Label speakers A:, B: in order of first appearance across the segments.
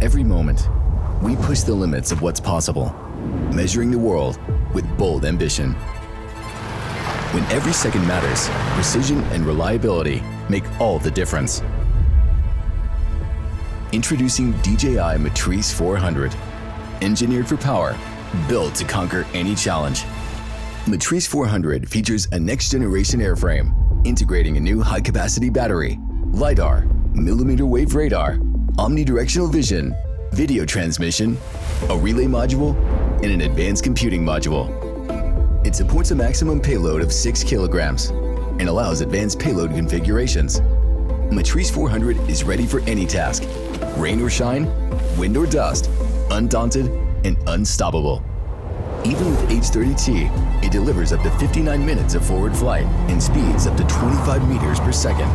A: every moment, we push the limits of what's possible, measuring the world with bold ambition. When every second matters, precision and reliability make all the difference. Introducing DJI Matrice 400. Engineered for power, built to conquer any challenge. Matrice 400 features a next-generation airframe, integrating a new high-capacity battery, LiDAR, mmWave radar, omnidirectional vision, video transmission, a relay module, and an advanced computing module. It supports a maximum payload of 6 kilograms and allows advanced payload configurations. Matrice 400 is ready for any task, rain or shine, wind or dust, undaunted and unstoppable. Even with H30T, it delivers up to 59 minutes of forward flight and speeds up to 25 meters per second.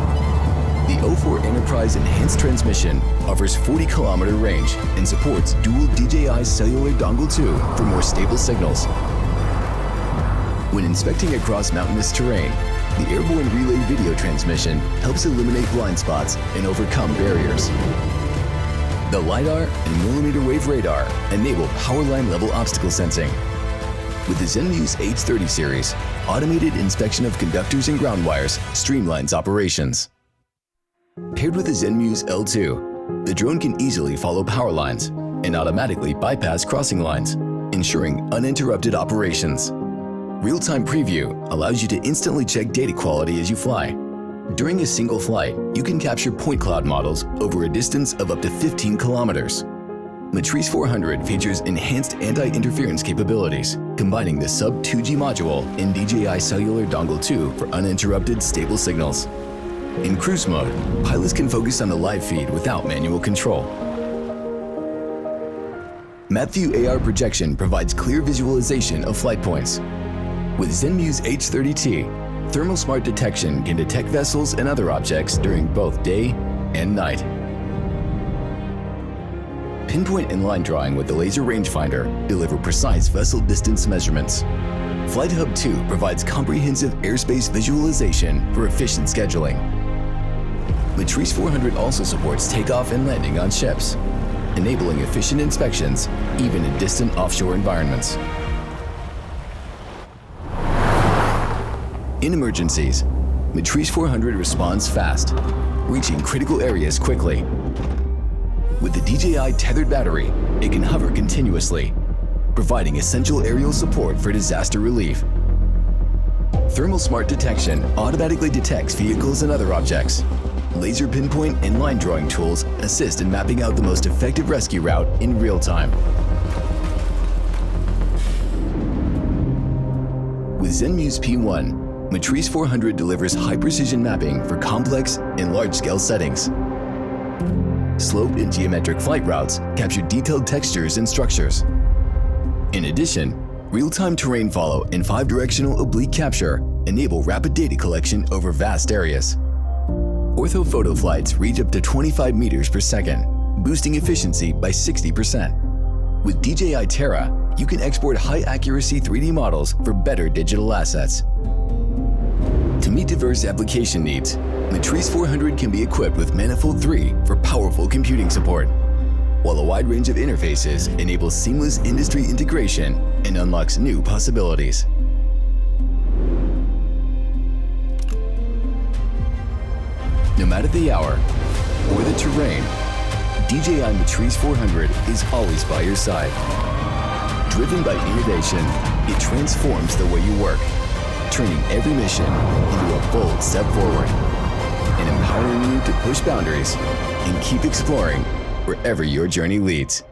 A: The O4 Enterprise Enhanced Transmission offers 40-kilometer range and supports dual DJI cellular dongle 2 for more stable signals. When inspecting across mountainous terrain, the airborne relay video transmission helps eliminate blind spots and overcome barriers. The LiDAR and mmWave radar enable power line level obstacle sensing. With the ZenMuse H30 series, automated inspection of conductors and ground wires streamlines operations. Paired with the ZenMuse L2, the drone can easily follow power lines and automatically bypass crossing lines, ensuring uninterrupted operations. Real-time preview allows you to instantly check data quality as you fly. During a single flight, you can capture point cloud models over a distance of up to 15 kilometers. Matrice 400 features enhanced anti-interference capabilities, combining the sub-2G module and DJI cellular dongle 2 for uninterrupted stable signals. In cruise mode, pilots can focus on the live feed without manual control. MapView AR projection provides clear visualization of flight points. With ZenMuse H30T, thermal smart detection can detect vessels and other objects during both day and night. Pinpoint and line drawing with the laser rangefinder deliver precise vessel distance measurements. Flight Hub 2 provides comprehensive airspace visualization for efficient scheduling. Matrice 400 also supports takeoff and landing on ships, enabling efficient inspections even in distant offshore environments. In emergencies, Matrice 400 responds fast, reaching critical areas quickly. With the DJI tethered battery, it can hover continuously, providing essential aerial support for disaster relief. Thermal smart detection automatically detects vehicles and other objects. Laser pinpoint and line drawing tools assist in mapping out the most effective rescue route in real time. With ZenMuse P1, Matrice 400 delivers high-precision mapping for complex and large-scale settings. Slope and geometric flight routes capture detailed textures and structures. In addition, real-time terrain follow and 5-directional oblique capture enable rapid data collection over vast areas. Orthophoto flights reach up to 25 meters per second, boosting efficiency by 60%. With DJI Terra, you can export high-accuracy 3D models for better digital assets. To meet diverse application needs, Matrice 400 can be equipped with Manifold 3 for powerful computing support, while a wide range of interfaces enables seamless industry integration and unlocks new possibilities. No matter the hour or the terrain, DJI Matrice 400 is always by your side. Driven by innovation, it transforms the way you work, turning every mission into a bold step forward and empowering you to push boundaries and keep exploring wherever your journey leads.